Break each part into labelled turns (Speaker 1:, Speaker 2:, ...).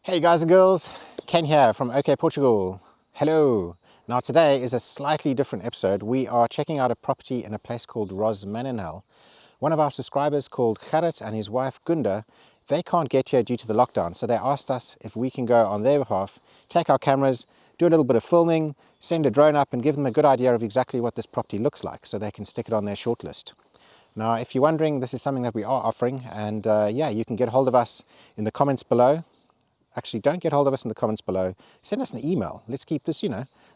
Speaker 1: Hey guys and girls, Ken here from OKportugal. Hello. Now today is a slightly different episode. We are checking out a property in a place called Rosmaninhal. One of our subscribers called Gerrit and his wife Gunda, they can't get here due to the lockdown, so they asked us if we can go on their behalf, take our cameras, do a little bit of filming, send a drone up and give them a good idea of exactly what this property looks like so they can stick it on their shortlist. Now if you're wondering, this is something that we are offering, and yeah, you can get hold of us in the comments below. Actually, don't get hold of us in the comments below. Send us an email. Let's keep this,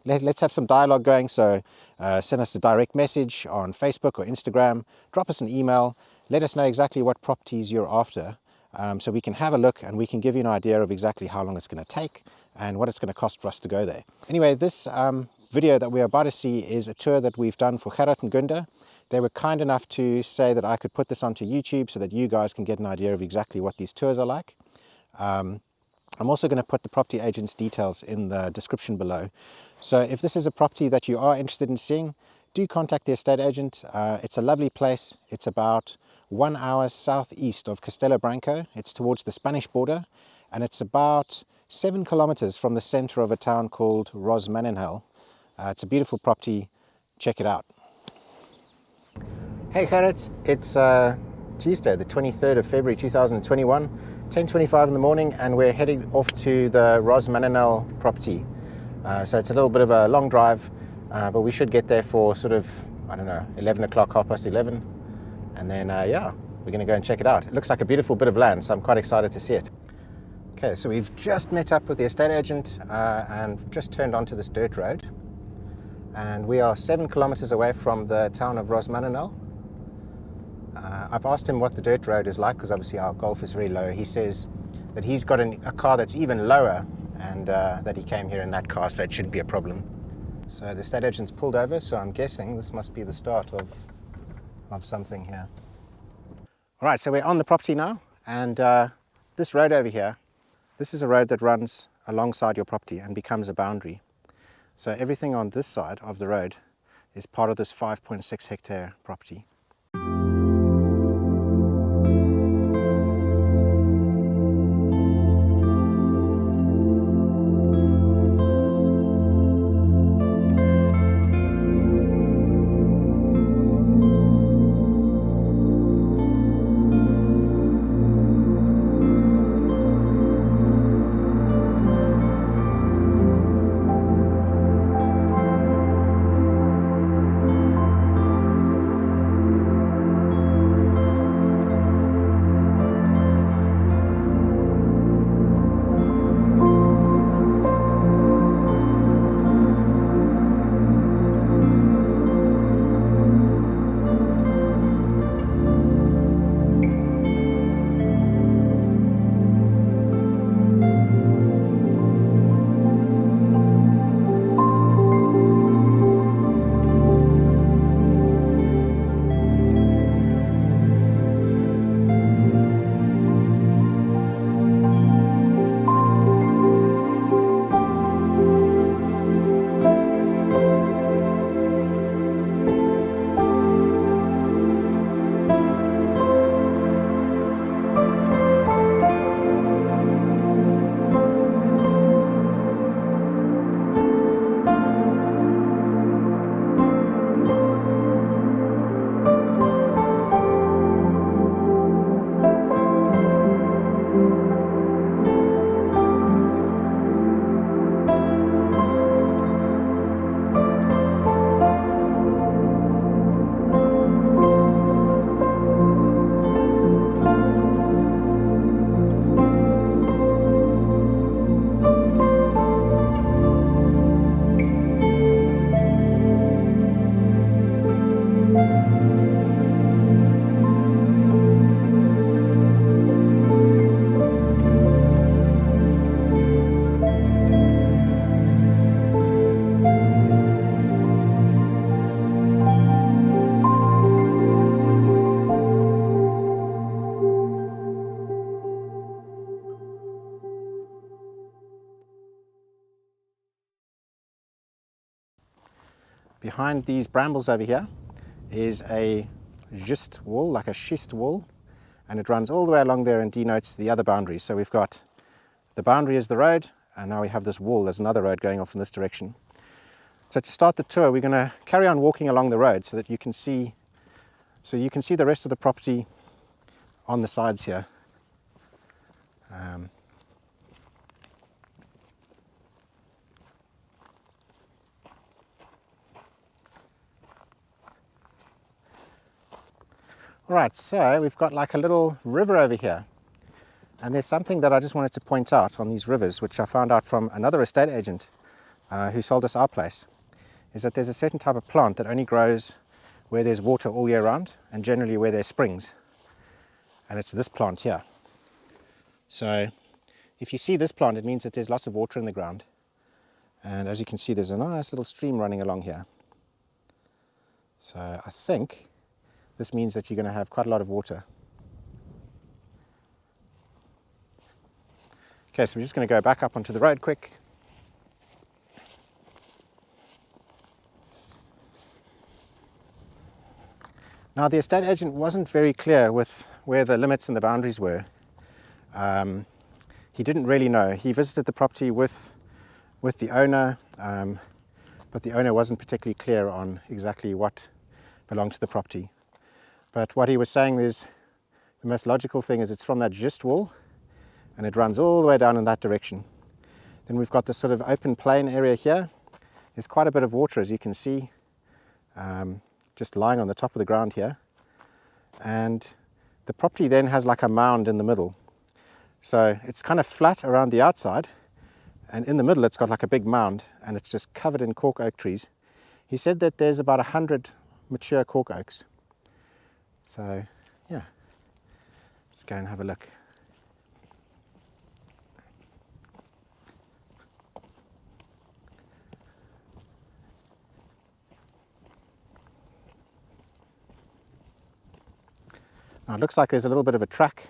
Speaker 1: let's have some dialogue going. So send us a direct message on Facebook or Instagram. Drop us an email. Let us know exactly what properties you're after, so we can have a look and we can give you an idea of exactly how long it's going to take and what it's going to cost for us to go there. Anyway, this video that we're about to see is a tour that we've done for Gerrit and Gunda. They were kind enough to say that I could put this onto YouTube so that you guys can get an idea of exactly what these tours are like. I'm also going to put the property agent's details in the description below. So if this is a property that you are interested in seeing, do contact the estate agent. It's a lovely place. It's about 1 hour southeast of Castelo Branco. It's towards the Spanish border, and it's about 7 kilometers from the center of a town called Rosmaninhal. It's a beautiful property. Check it out. Hey Gerrit, it's Tuesday, the 23rd of February 2021. 10:25 in the morning, and we're heading off to the Rosmaninhal property. So it's a little bit of a long drive, but we should get there for sort of, I don't know, 11 o'clock, 11:30. And then, yeah, we're going to go and check it out. It looks like a beautiful bit of land, so I'm quite excited to see it. Okay, so we've just met up with the estate agent and just turned onto this dirt road. And we are 7 kilometers away from the town of Rosmaninhal. I've asked him what the dirt road is like, because obviously our golf is very low. He says that he's got a car that's even lower, and that he came here in that car, so it shouldn't be a problem. So the estate agent's pulled over, so I'm guessing this must be the start of something here. All right, so we're on the property now, and this road over here, this is a road that runs alongside your property and becomes a boundary. So everything on this side of the road is part of this 5.6 hectare property. Behind these brambles over here is a schist wall, like a schist wall, and it runs all the way along there and denotes the other boundaries. So we've got The boundary is the road, and now we have this wall. There's another road going off in this direction. So to start the tour, we're going to carry on walking along the road so that you can see the rest of the property on the sides here. Right, so we've got like a little river over here, and there's something that I just wanted to point out on these rivers, which I found out from another estate agent who sold us our place, is that there's a certain type of plant that only grows where there's water all year round, and generally where there's springs, and it's this plant here. So if you see this plant, it means that there's lots of water in the ground, and as you can see, there's a nice little stream running along here. So I think this means that you're going to have quite a lot of water. Okay, so we're just going to go back up onto the road quick. Now, the estate agent wasn't very clear with where the limits and the boundaries were. He didn't really know. He visited the property with the owner, but the owner wasn't particularly clear on exactly what belonged to the property. But what he was saying is the most logical thing is it's from that gist wall, and it runs all the way down in that direction. Then we've got this sort of open plain area here. There's quite a bit of water, as you can see, just lying on the top of the ground here. And the property then has like a mound in the middle. So it's kind of flat around the outside, and in the middle it's got like a big mound, and it's just covered in cork oak trees. He said that there's about 100 mature cork oaks. So yeah, let's go and have a look. Now it looks like there's a little bit of a track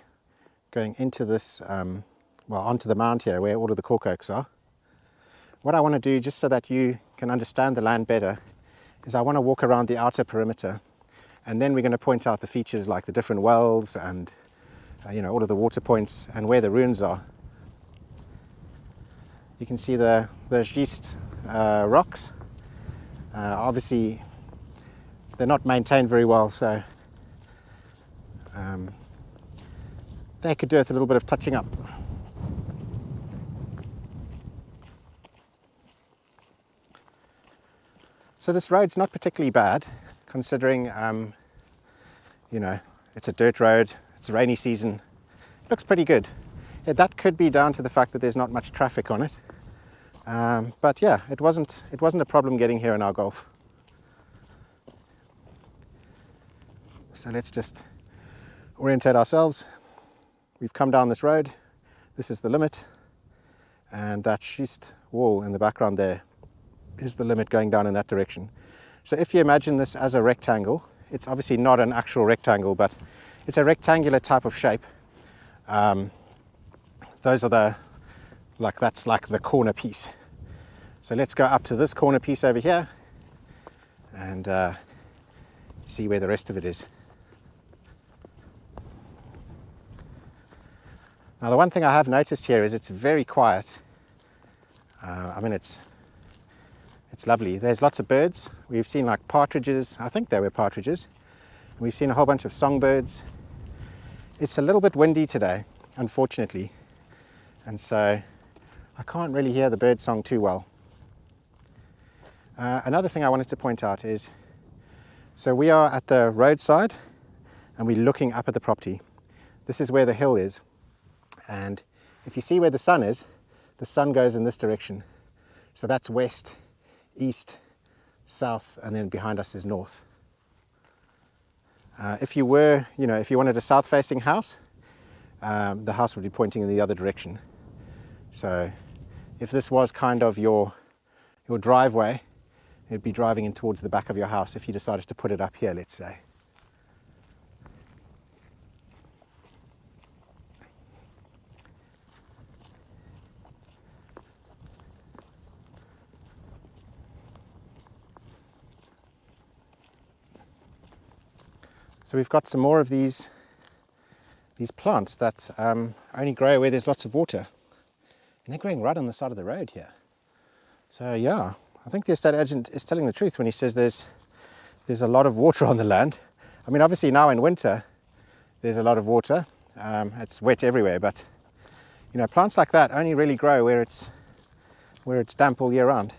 Speaker 1: going into this, onto the mound here where all of the cork oaks are. What I want to do, just so that you can understand the land better, is I want to walk around the outer perimeter, and then we're going to point out the features like the different wells and all of the water points and where the ruins are. You can see the schist rocks. Obviously they're not maintained very well, so they could do with a little bit of touching up. So this road's not particularly bad, considering it's a dirt road, it's a rainy season. It looks pretty good. Yeah, that could be down to the fact that there's not much traffic on it, but yeah, it wasn't a problem getting here in our Golf. So let's just orientate ourselves. We've come down this road, this is the limit, and that schist wall in the background there is the limit going down in that direction. So if you imagine this as a rectangle, it's obviously not an actual rectangle, but it's a rectangular type of shape. Those are that's like the corner piece. So let's go up to this corner piece over here and see where the rest of it is. Now the one thing I have noticed here is it's very quiet. It's lovely. There's lots of birds. We've seen like partridges. I think they were partridges. We've seen a whole bunch of songbirds. It's a little bit windy today, unfortunately, and so I can't really hear the bird song too well. Another thing I wanted to point out is, so we are at the roadside and we're looking up at the property. This is where the hill is, and if you see where the sun is, the sun goes in this direction. So that's west, east, south, and then behind us is north. If you wanted a south-facing house, the house would be pointing in the other direction. So if this was kind of your driveway, it'd be driving in towards the back of your house if you decided to put it up here, let's say. So we've got some more of these plants that only grow where there's lots of water. And they're growing right on the side of the road here. So yeah, I think the estate agent is telling the truth when he says there's a lot of water on the land. I mean, obviously now in winter, there's a lot of water. It's wet everywhere, but you know, plants like that only really grow where it's damp all year round.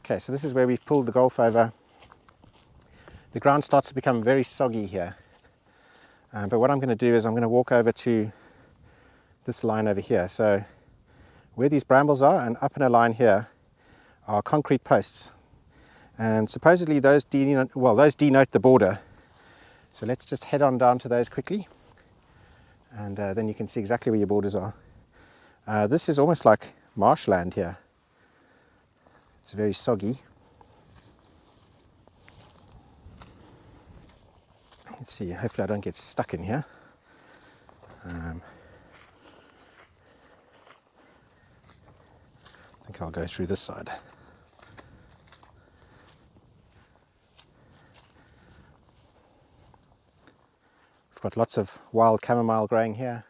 Speaker 1: Okay, so this is where we've pulled the golf over. The ground starts to become very soggy here. But what I'm going to do is I'm going to walk over to this line over here. So where these brambles are and up in a line here are concrete posts. And supposedly those denote the border. So let's just head on down to those quickly. And then you can see exactly where your borders are. This is almost like marshland here. It's very soggy. Let's see, hopefully I don't get stuck in here. I think I'll go through this side. We've got lots of wild chamomile growing here.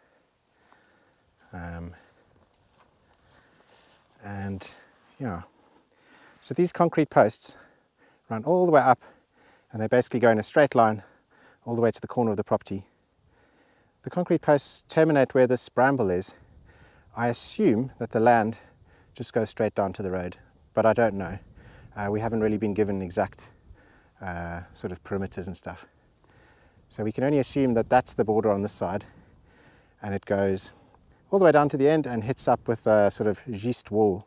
Speaker 1: And yeah, so these concrete posts run all the way up and they basically go in a straight line all the way to the corner of the property. The concrete posts terminate where this bramble is. I assume that the land just goes straight down to the road, but I don't know. We haven't really been given exact sort of perimeters and stuff. So we can only assume that that's the border on this side, and it goes all the way down to the end and hits up with a sort of schist wall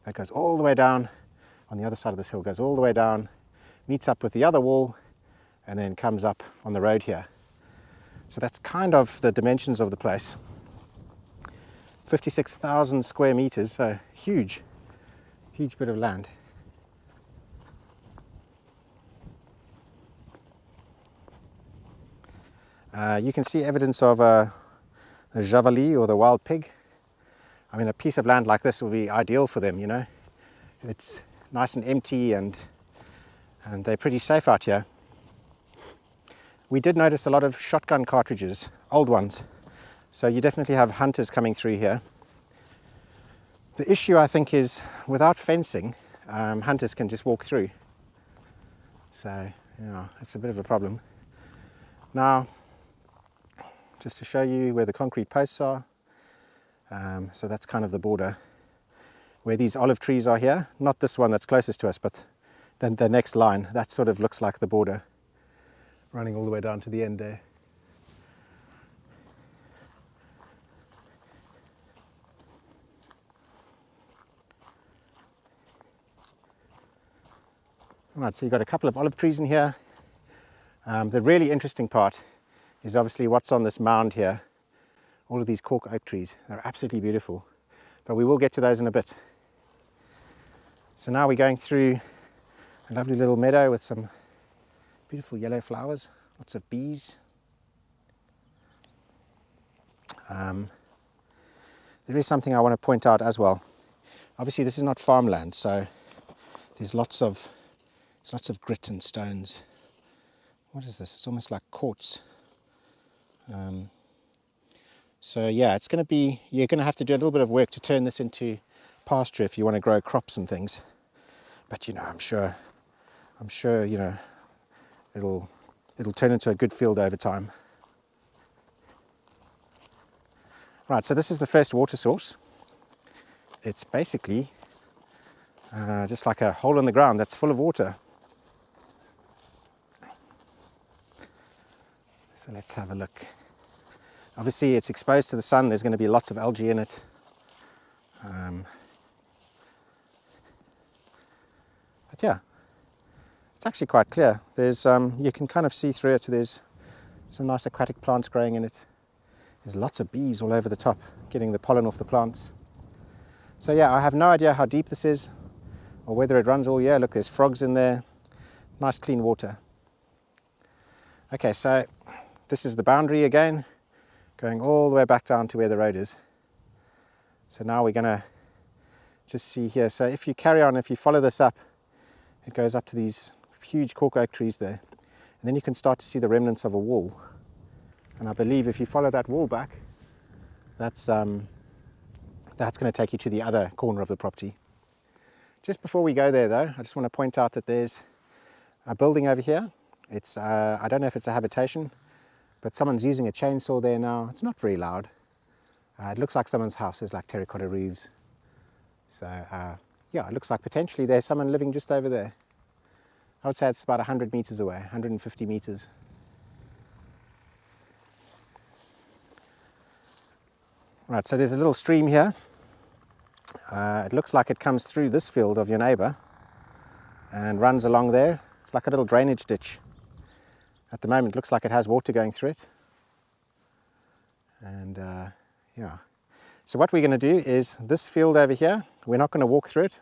Speaker 1: that goes all the way down on the other side of this hill, goes all the way down, meets up with the other wall, and then comes up on the road here. So that's kind of the dimensions of the place. 56,000 square meters, so huge bit of land. You can see evidence of a javali or the wild pig. I mean, a piece of land like this would be ideal for them, you know. It's nice and empty and they're pretty safe out here. We did notice a lot of shotgun cartridges, old ones. So you definitely have hunters coming through here. The issue, I think, is without fencing, hunters can just walk through. So, yeah, it's a bit of a problem. Now, just to show you where the concrete posts are. So that's kind of the border. Where these olive trees are here, not this one that's closest to us, but then the next line, that sort of looks like the border, running all the way down to the end there. Alright, so you've got a couple of olive trees in here. The really interesting part is obviously what's on this mound here. All of these cork oak trees, they're absolutely beautiful, but we will get to those in a bit. So now we're going through a lovely little meadow with some beautiful yellow flowers, lots of bees. There is something I want to point out as well. Obviously this is not farmland, so there's lots of grit and stones. What is this? It's almost like quartz. So yeah, it's going to be, you're going to have to do a little bit of work to turn this into pasture if you want to grow crops and things. But you know, I'm sure, you know, it'll turn into a good field over time. Right, so this is the first water source. It's basically just like a hole in the ground that's full of water. So let's have a look. Obviously it's exposed to the sun, there's going to be lots of algae in it. But yeah, it's actually quite clear. There's you can kind of see through it. There's some nice aquatic plants growing in it. There's lots of bees all over the top, getting the pollen off the plants. So yeah, I have no idea how deep this is, or whether it runs all year. Look, there's frogs in there. Nice clean water. Okay, so this is the boundary again, going all the way back down to where the road is. So now we're going to just see here. So if you carry on, if you follow this up, it goes up to these huge cork oak trees there. And then you can start to see the remnants of a wall And I believe if you follow that wall back, that's going to take you to the other corner of the property. Just before we go there though, I just want to point out that there's a building over here. It's I don't know if it's a habitation, but someone's using a chainsaw there now. It's not very loud. It looks like someone's house. There's like terracotta roofs. So yeah, it looks like potentially there's someone living just over there. I would say it's about 100 meters away, 150 meters. Right, so there's a little stream here. It looks like it comes through this field of your neighbor and runs along there. It's like a little drainage ditch. At the moment it looks like it has water going through it. And yeah. So what we're going to do is this field over here, we're not going to walk through it.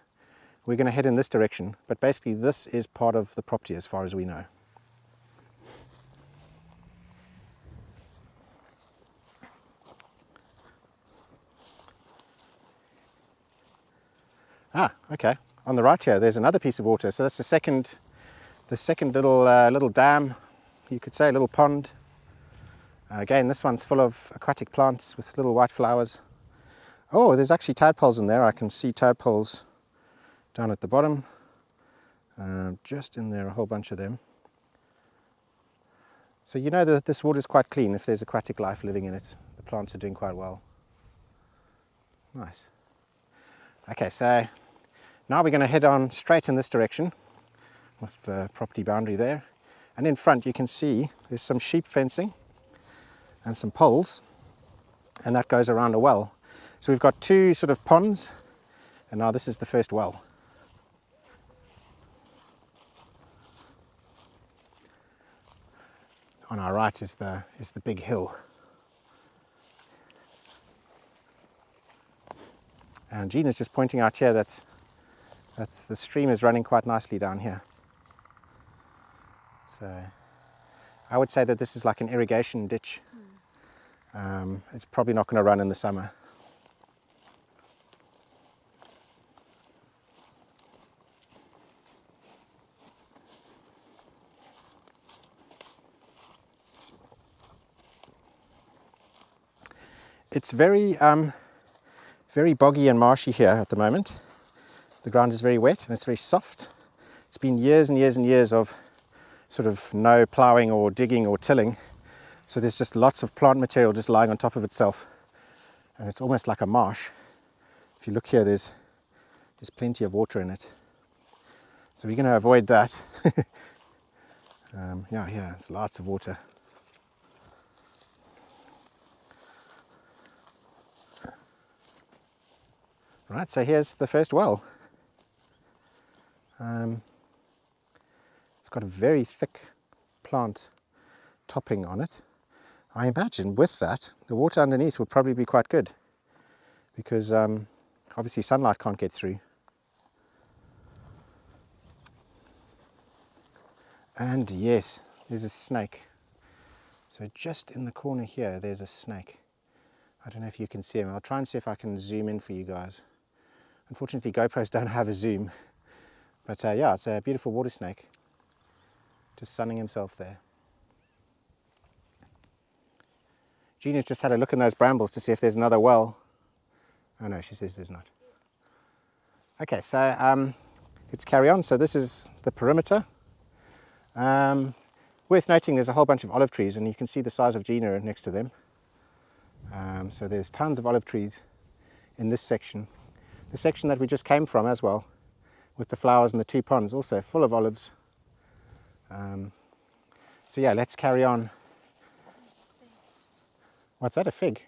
Speaker 1: We're going to head in this direction. But basically this is part of the property as far as we know. Ah, okay. On the right here, there's another piece of water. So that's the second little dam, you could say, a little pond. Again, this one's full of aquatic plants with little white flowers. Oh, there's actually tadpoles in there. I can see tadpoles down at the bottom. Just in there, a whole bunch of them. So you know that this water is quite clean if there's aquatic life living in it. The plants are doing quite well. Nice. Okay, so now we're going to head on straight in this direction with the property boundary there. And in front you can see there's some sheep fencing and some poles, and that goes around a well. So we've got two sort of ponds, and now this is the first well. On our right is the big hill. And Gina's just pointing out here that the stream is running quite nicely down here. So I would say that this is like an irrigation ditch. It's probably not going to run in the summer. It's very boggy and marshy here at the moment. The ground is very wet and it's very soft. It's been years and years and years of sort of no ploughing or digging or tilling. So there's just lots of plant material just lying on top of itself. And it's almost like a marsh. If you look here, there's plenty of water in it. So we're going to avoid that. Yeah, there's lots of water. Right, so here's the first well. It's got a very thick plant topping on it. I imagine with that, the water underneath will probably be quite good because obviously sunlight can't get through. And yes, there's a snake. So just in the corner here, there's a snake. I don't know if you can see him. I'll try and see if I can zoom in for you guys. Unfortunately, GoPros don't have a zoom. But yeah, it's a beautiful water snake. Just sunning himself there. Gina's just had a look in those brambles to see if there's another well. Oh no, she says there's not. Okay, so let's carry on. So this is the perimeter. Worth noting there's a whole bunch of olive trees, and you can see the size of Gina next to them. So there's tons of olive trees in this section. The section that we just came from as well, with the flowers and the two ponds, also full of olives. So yeah, let's carry on. What's that, a fig?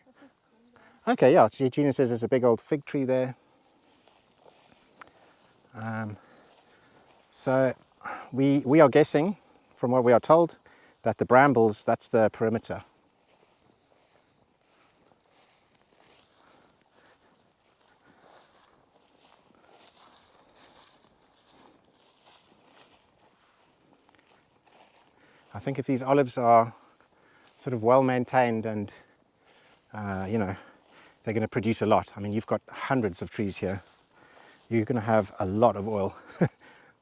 Speaker 1: Okay, yeah, see, Gina says there's a big old fig tree there. So we are guessing, from what we are told, that the brambles, that's the perimeter. I think if these olives are sort of well maintained and you know, they're going to produce a lot. I mean, you've got hundreds of trees here. You're going to have a lot of oil,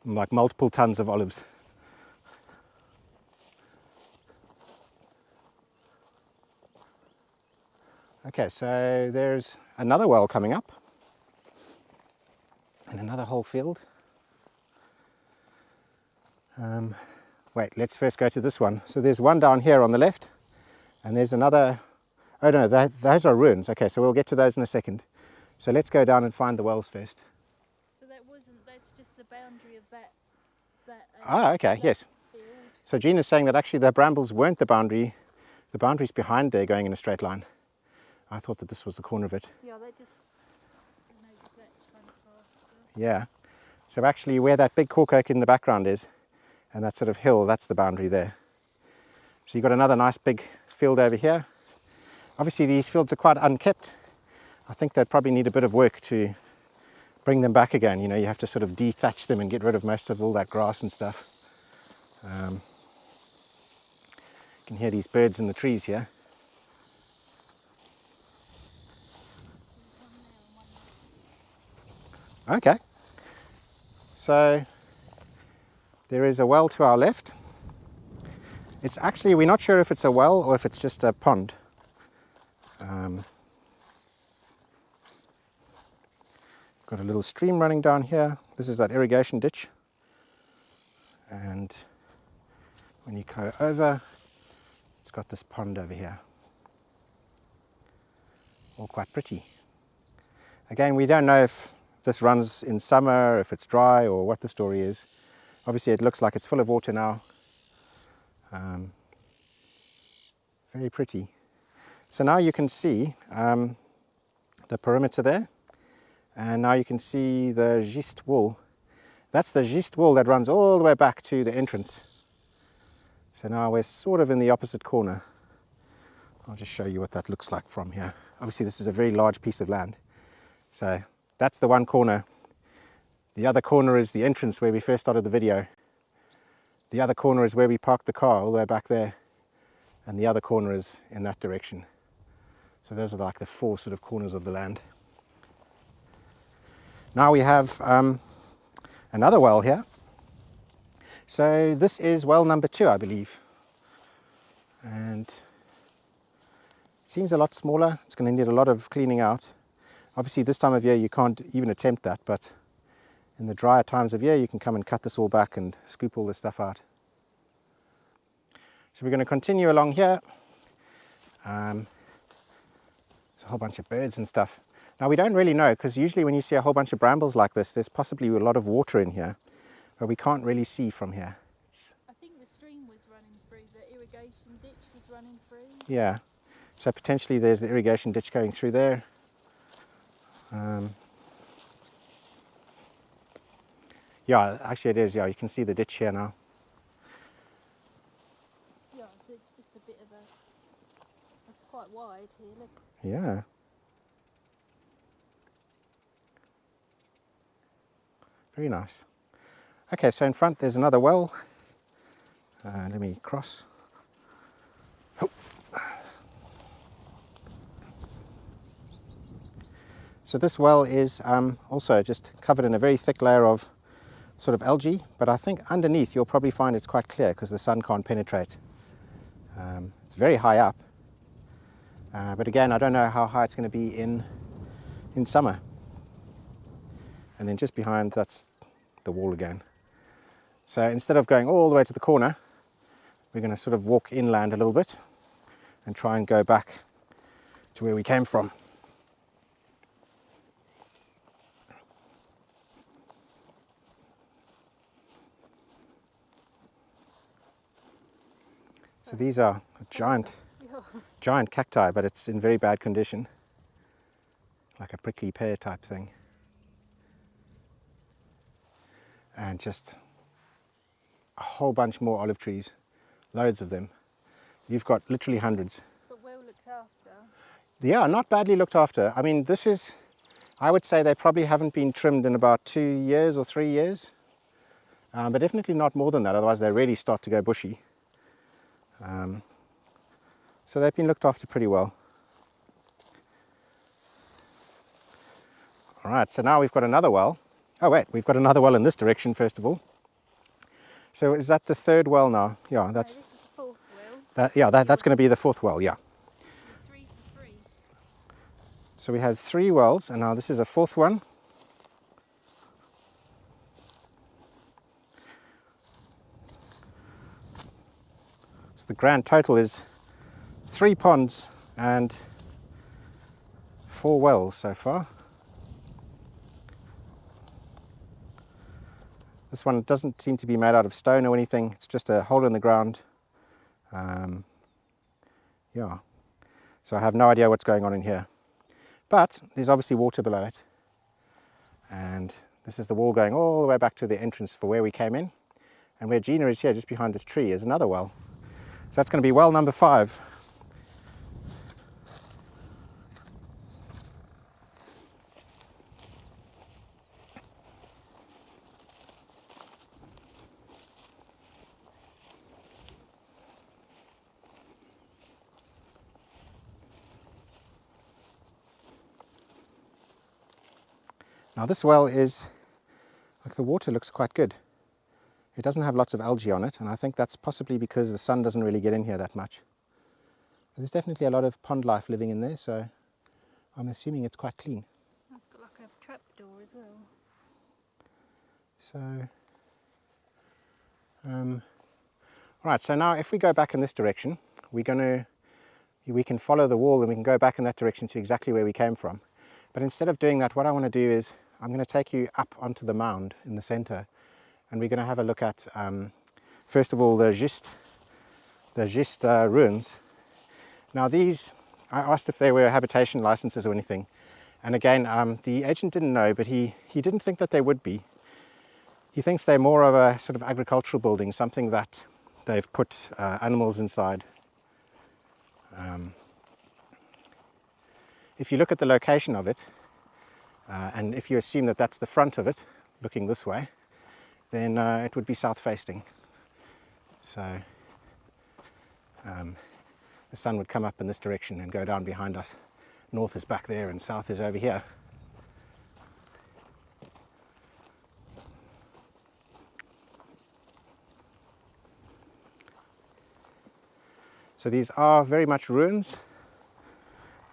Speaker 1: like multiple tons of olives. Okay, so there's another well coming up in another whole field. Wait, let's first go to this one. So there's one down here on the left, and there's another. Oh no, those are ruins. Okay, so we'll get to those in a second. So let's go down and find the wells first.
Speaker 2: So that's just the boundary of that
Speaker 1: Okay, yes.
Speaker 2: field.
Speaker 1: So Jean is saying that actually the brambles weren't the boundary. The boundary's behind there going in a straight line. I thought that this was the corner of it.
Speaker 2: Yeah, that just makes that kind of faster.
Speaker 1: Yeah. So actually where that big cork oak in the background is, and that sort of hill, that's the boundary there. So you've got another nice big field over here. Obviously these fields are quite unkept. I think they'd probably need a bit of work to bring them back again. You know, you have to sort of dethatch them and get rid of most of all that grass and stuff. You can hear these birds in the trees here. Okay. So there is a well to our left. It's actually, we're not sure if it's a well or if it's just a pond. Got a little stream running down here. This is that irrigation ditch. And when you go over, it's got this pond over here. All quite pretty. Again, we don't know if this runs in summer, if it's dry, or what the story is. Obviously it looks like it's full of water now. Very pretty. So now you can see the perimeter there, and now you can see the schist wool. That's the schist wool that runs all the way back to the entrance. So now we're sort of in the opposite corner. I'll just show you what that looks like from here. Obviously this is a very large piece of land. So that's the one corner. The other corner is the entrance where we first started the video. The other corner is where we parked the car, all the way back there. And the other corner is in that direction. So those are like the four sort of corners of the land. Now we have another well here. So this is well number 2, I believe. And it seems a lot smaller. It's going to need a lot of cleaning out. Obviously this time of year you can't even attempt that, but in the drier times of year you can come and cut this all back and scoop all this stuff out. So we're going to continue along here. There's a whole bunch of birds and stuff. Now we don't really know, because usually when you see a whole bunch of brambles like this, there's possibly a lot of water in here, but we can't really see from here.
Speaker 2: I think the stream was running through, the irrigation ditch was running through.
Speaker 1: Yeah, so potentially there's the irrigation ditch going through there. Yeah, actually it is, yeah, you can see the ditch here now.
Speaker 2: Yeah, so it's just a bit of it's quite wide here, look.
Speaker 1: Yeah. Very nice. Okay, so in front there's another well. Let me cross. Oh. So this well is also just covered in a very thick layer of sort of algae, but I think underneath you'll probably find it's quite clear because the sun can't penetrate. It's very high up, but again I don't know how high it's going to be in summer. And then just behind, that's the wall again. So instead of going all the way to the corner, we're going to sort of walk inland a little bit and try and go back to where we came from. So these are giant cacti, but it's in very bad condition, like a prickly pear type thing. And just a whole bunch more olive trees, loads of them. You've got literally hundreds.
Speaker 2: But well looked after.
Speaker 1: Yeah, not badly looked after. I mean, this is, I would say they probably haven't been trimmed in about 2 years or 3 years, but definitely not more than that, otherwise they really start to go bushy. So they've been looked after pretty well. All right, so now we've got another well. Oh wait, we've got another well in this direction first of all. So is that the 3rd well now? Yeah, that's
Speaker 2: no, this is the 4th well.
Speaker 1: that's going to be the 4th well. Yeah.
Speaker 2: 3 for 3.
Speaker 1: So we had 3 wells, and now this is a 4th one. So the grand total is 3 ponds and 4 wells so far. This one doesn't seem to be made out of stone or anything, it's just a hole in the ground. Yeah, so I have no idea what's going on in here. But there's obviously water below it. And this is the wall going all the way back to the entrance for where we came in. And where Gina is here, just behind this tree, is another well. So that's going to be well number 5. Now this well is, like, the water looks quite good. It doesn't have lots of algae on it, and I think that's possibly because the sun doesn't really get in here that much. But there's definitely a lot of pond life living in there, so I'm assuming it's quite clean.
Speaker 2: It's got like a trapdoor as well.
Speaker 1: So, right, so now if we go back in this direction, we can follow the wall and we can go back in that direction to exactly where we came from. But instead of doing that, what I want to do is I'm going to take you up onto the mound in the center, and we're going to have a look at, first of all, the Gist ruins. Now these, I asked if they were habitation licenses or anything, and again, the agent didn't know, but he didn't think that they would be. He thinks they're more of a sort of agricultural building, something that they've put animals inside. If you look at the location of it, and if you assume that that's the front of it, looking this way, then it would be south-facing. So the sun would come up in this direction and go down behind us. North is back there and south is over here. So these are very much ruins.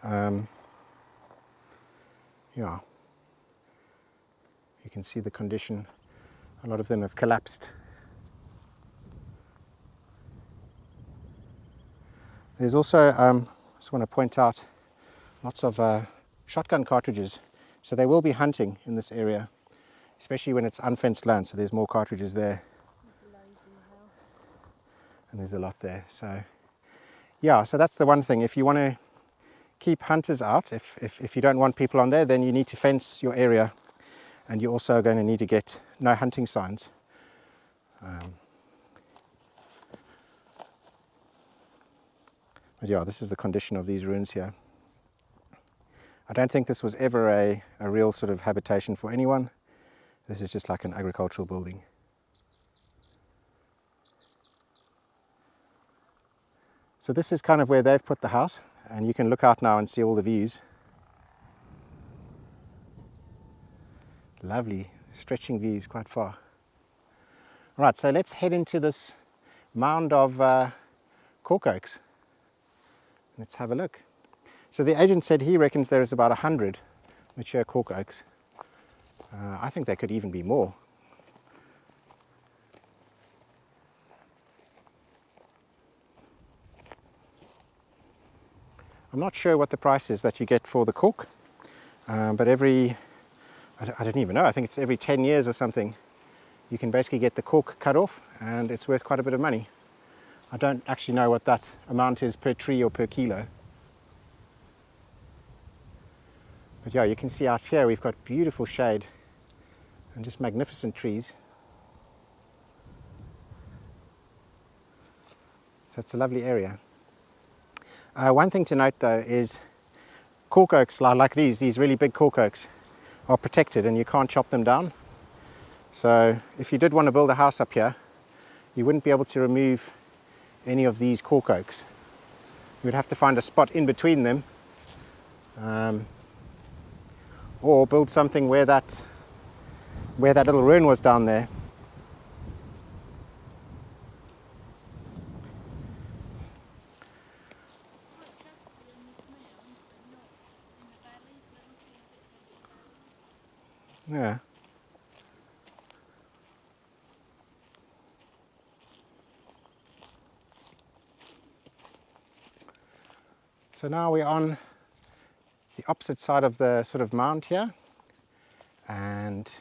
Speaker 1: Yeah, you can see the condition. A lot of them have collapsed. There's also, just want to point out, lots of shotgun cartridges. So they will be hunting in this area, especially when it's unfenced land. So there's more cartridges there.
Speaker 2: There's loads in the house.
Speaker 1: And there's a lot there. So yeah, so that's the one thing. If you want to keep hunters out, if you don't want people on there, then you need to fence your area, and you're also going to need to get no hunting signs. But yeah, this is the condition of these ruins here. I don't think this was ever a real sort of habitation for anyone. This is just like an agricultural building. So this is kind of where they've put the house, and you can look out now and see all the views. Lovely, stretching views quite far. Right, so let's head into this mound of cork oaks. Let's have a look. So the agent said he reckons there is about 100 mature cork oaks. I think there could even be more. I'm not sure what the price is that you get for the cork, but I don't even know, I think it's every 10 years or something, you can basically get the cork cut off, and it's worth quite a bit of money. I don't actually know what that amount is per tree or per kilo. But yeah, you can see out here we've got beautiful shade and just magnificent trees. So it's a lovely area. One thing to note though is cork oaks like these really big cork oaks are protected and you can't chop them down. So if you did want to build a house up here, you wouldn't be able to remove any of these cork oaks. You would have to find a spot in between them, or build something where that little ruin was down there.
Speaker 2: Quite dusty on this mound, but not in the valley.
Speaker 1: Yeah. So now we're on the opposite side of the sort of mound here, and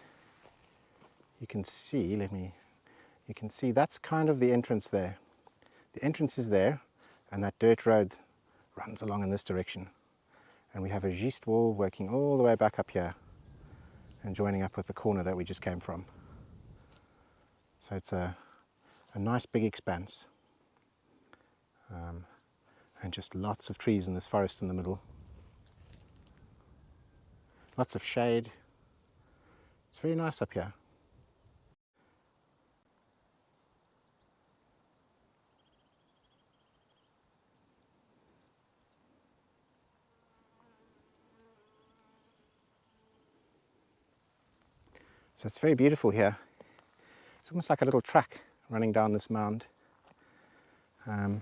Speaker 1: you can see, you can see that's kind of the entrance there. The entrance is there, and that dirt road runs along in this direction. And we have a schist wall working all the way back up here and joining up with the corner that we just came from. So it's a nice big expanse. And just lots of trees in this forest in the middle. Lots of shade. It's very nice up here. So it's very beautiful here. It's almost like a little track running down this mound. You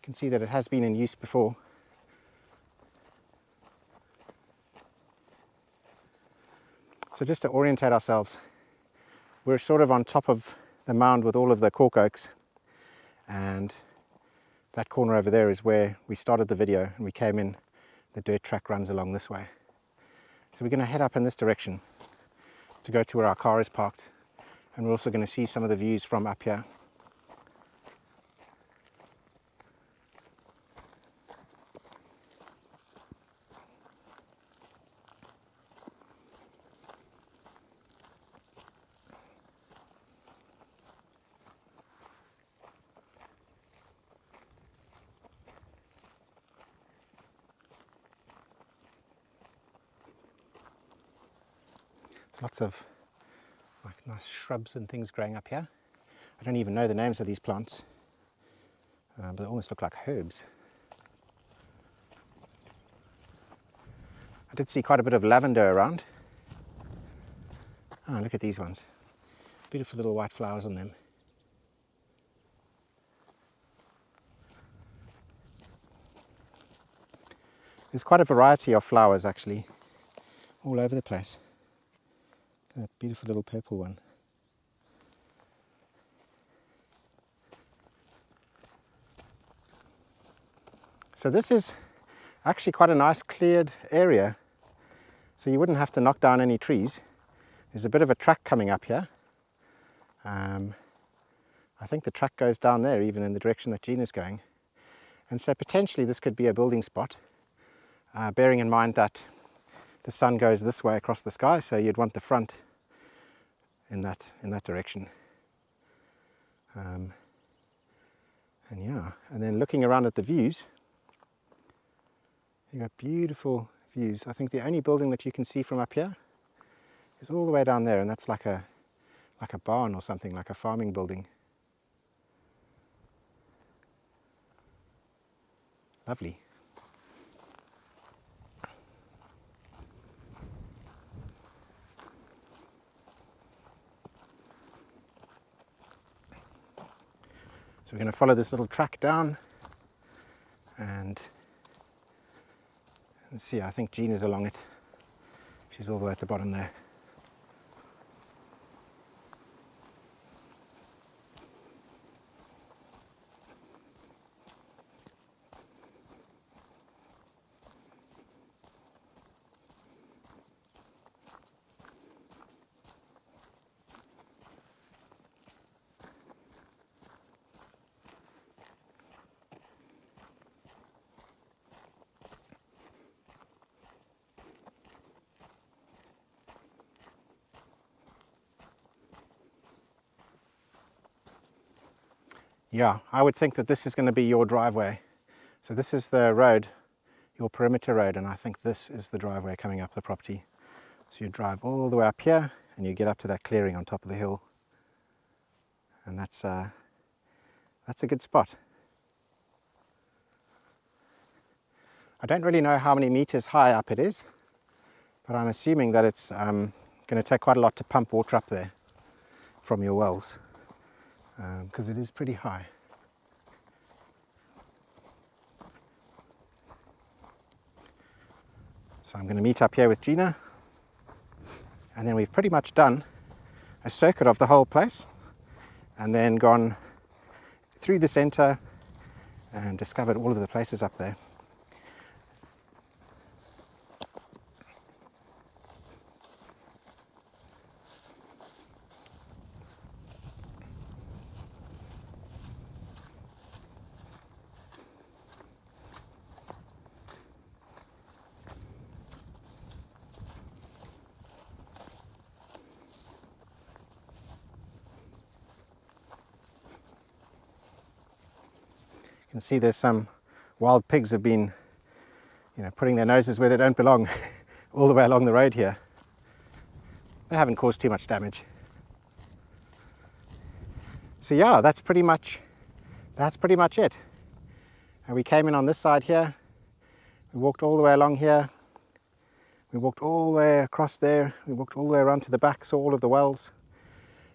Speaker 1: can see that it has been in use before. So just to orientate ourselves, we're sort of on top of the mound with all of the cork oaks, and that corner over there is where we started the video and we came in. The dirt track runs along this way. So we're going to head up in this direction to go to where our car is parked, and we're also going to see some of the views from up here. There's lots of nice shrubs and things growing up here. I don't even know the names of these plants, but they almost look like herbs. I did see quite a bit of lavender around. Oh, look at these ones. Beautiful little white flowers on them. There's quite a variety of flowers actually, all over the place. That beautiful little purple one. So this is actually quite a nice cleared area, so you wouldn't have to knock down any trees. There's a bit of a track coming up here. I think the track goes down there, even in the direction that Gina's going. And so potentially this could be a building spot, bearing in mind that the sun goes this way across the sky, so you'd want the front in that direction. And yeah, and then looking around at the views, you got beautiful views. I think the only building that you can see from up here is all the way down there, and that's like a barn or something, like a farming building. Lovely. So we're going to follow this little track down and see, I think Gina's along it. She's all the way at the bottom there. Yeah, I would think that this is going to be your driveway. So this is the road, your perimeter road, and I think this is the driveway coming up the property. So you drive all the way up here and you get up to that clearing on top of the hill. And that's a good spot. I don't really know how many meters high up it is, but I'm assuming that it's going to take quite a lot to pump water up there from your wells, because it is pretty high. So I'm going to meet up here with Gina And then we've pretty much done a circuit of the whole place and then gone through the center and discovered all of the places up there. You can see there's some wild pigs have been, putting their noses where they don't belong all the way along the road here. They haven't caused too much damage. So yeah, that's pretty much it. And we came in on this side here. We walked all the way along here. We walked all the way across there. We walked all the way around to the back, saw all of the wells.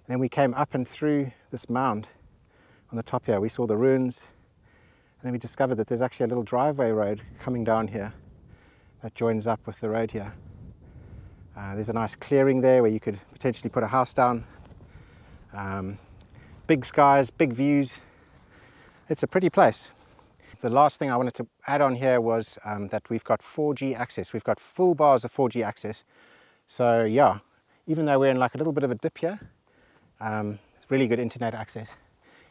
Speaker 1: And then we came up and through this mound on the top here. We saw the ruins. And then we discovered that there's actually a little driveway road coming down here that joins up with the road here. There's a nice clearing there where you could potentially put a house down. Big skies, big views. It's a pretty place. The last thing I wanted to add on here was that we've got 4G access. We've got full bars of 4G access. So yeah, even though we're in like a little bit of a dip here, it's really good internet access.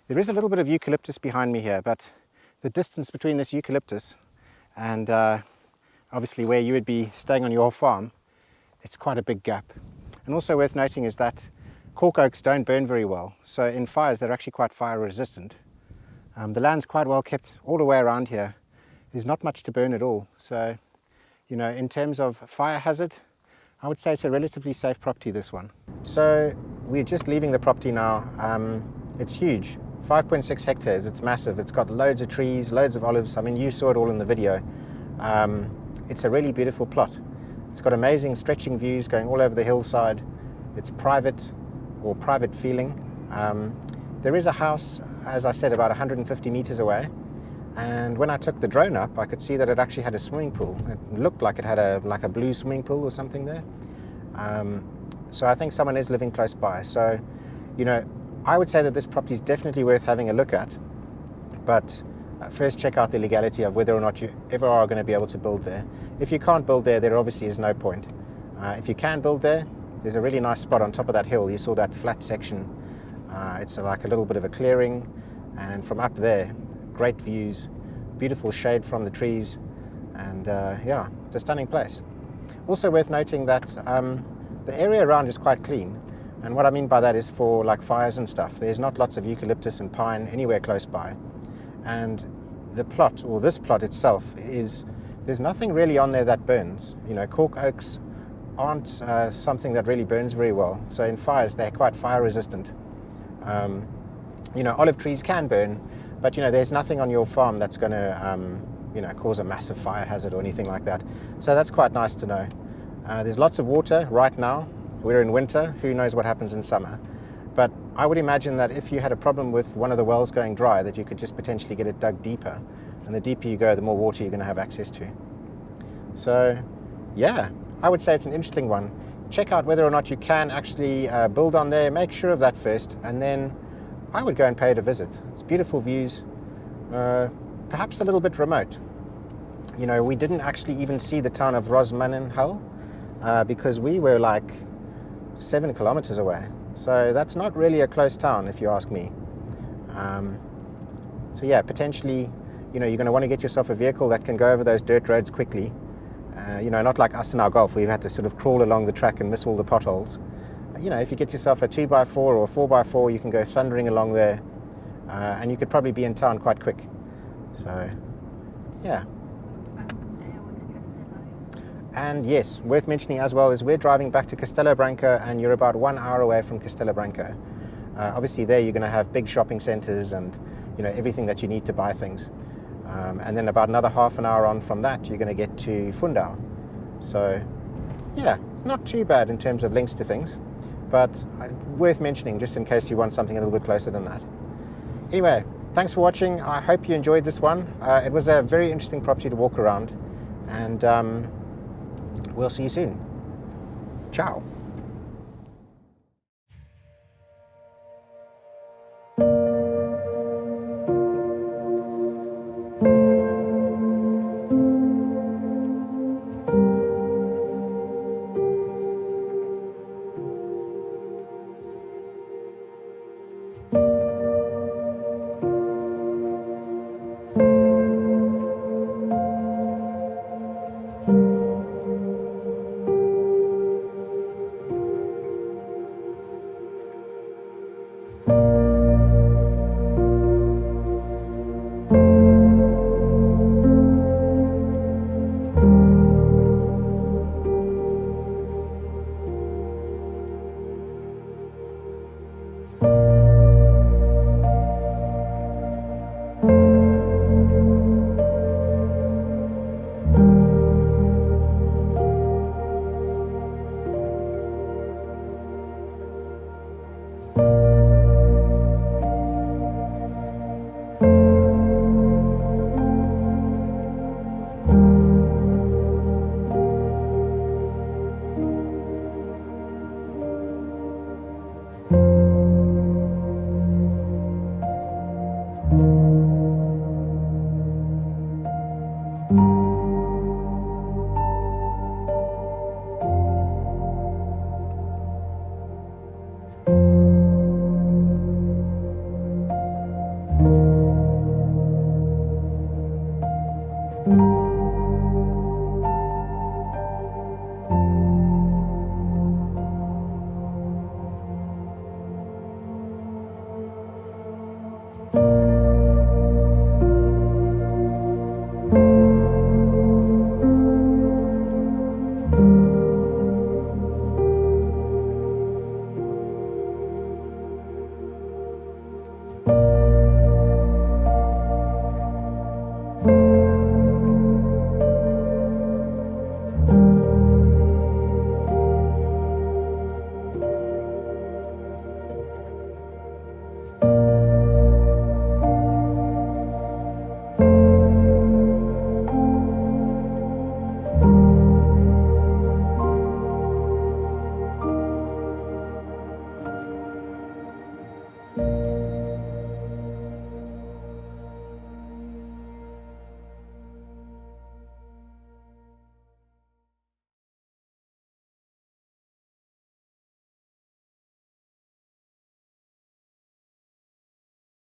Speaker 1: There is a little bit of eucalyptus behind me here, but the distance between this eucalyptus and obviously where you would be staying on your farm, it's quite a big gap. And also worth noting is that cork oaks don't burn very well, so in fires they're actually quite fire resistant. The land's quite well kept all the way around here. There's not much to burn at all, so in terms of fire hazard, I would say it's a relatively safe property, this one. So we're just leaving the property now. It's huge. 5.6 hectares, it's massive. It's got loads of trees, loads of olives. I mean, you saw it all in the video. It's a really beautiful plot. It's got amazing stretching views going all over the hillside. It's private or private feeling. There is a house, as I said, about 150 meters away. And when I took the drone up, I could see that it actually had a swimming pool. It looked like it had a blue swimming pool or something there. So I think someone is living close by. So, I would say that this property is definitely worth having a look at, but first check out the legality of whether or not you ever are going to be able to build there. If you can't build there, there obviously is no point. If you can build there, there's a really nice spot on top of that hill. You saw that flat section. It's like a little bit of a clearing, and from up there, great views, beautiful shade from the trees, and yeah, it's a stunning place. Also worth noting that the area around is quite clean. And what I mean by that is for like fires and stuff. There's not lots of eucalyptus and pine anywhere close by. And the plot, or this plot itself, there's nothing really on there that burns. Cork oaks aren't something that really burns very well. So in fires, they're quite fire resistant. Olive trees can burn, but there's nothing on your farm that's going to cause a massive fire hazard or anything like that. So that's quite nice to know. There's lots of water right now. We're in winter, who knows what happens in summer. But I would imagine that if you had a problem with one of the wells going dry, that you could just potentially get it dug deeper. And the deeper you go, the more water you're going to have access to. So yeah, I would say it's an interesting one. Check out whether or not you can actually build on there. Make sure of that first, and then I would go and pay it a visit. It's beautiful views, perhaps a little bit remote. We didn't actually even see the town of Rosmaninhal because we were like 7 kilometers away. So that's not really a close town, if you ask me. So yeah, potentially, you're going to want to get yourself a vehicle that can go over those dirt roads quickly. Not like us in our Golf, where you've had to sort of crawl along the track and miss all the potholes. If you get yourself a 2x4 or a 4x4, you can go thundering along there, and you could probably be in town quite quick. So, yeah. And yes, worth mentioning as well is we're driving back to Castelo Branco, and you're about 1 hour away from Castelo Branco. Obviously there you're going to have big shopping centres and everything that you need to buy things. And then about another half an hour on from that, you're going to get to Fundau. So yeah, not too bad in terms of links to things, but worth mentioning just in case you want something a little bit closer than that. Anyway, thanks for watching. I hope you enjoyed this one. It was a very interesting property to walk around, and we'll see you soon. Ciao. Thank you.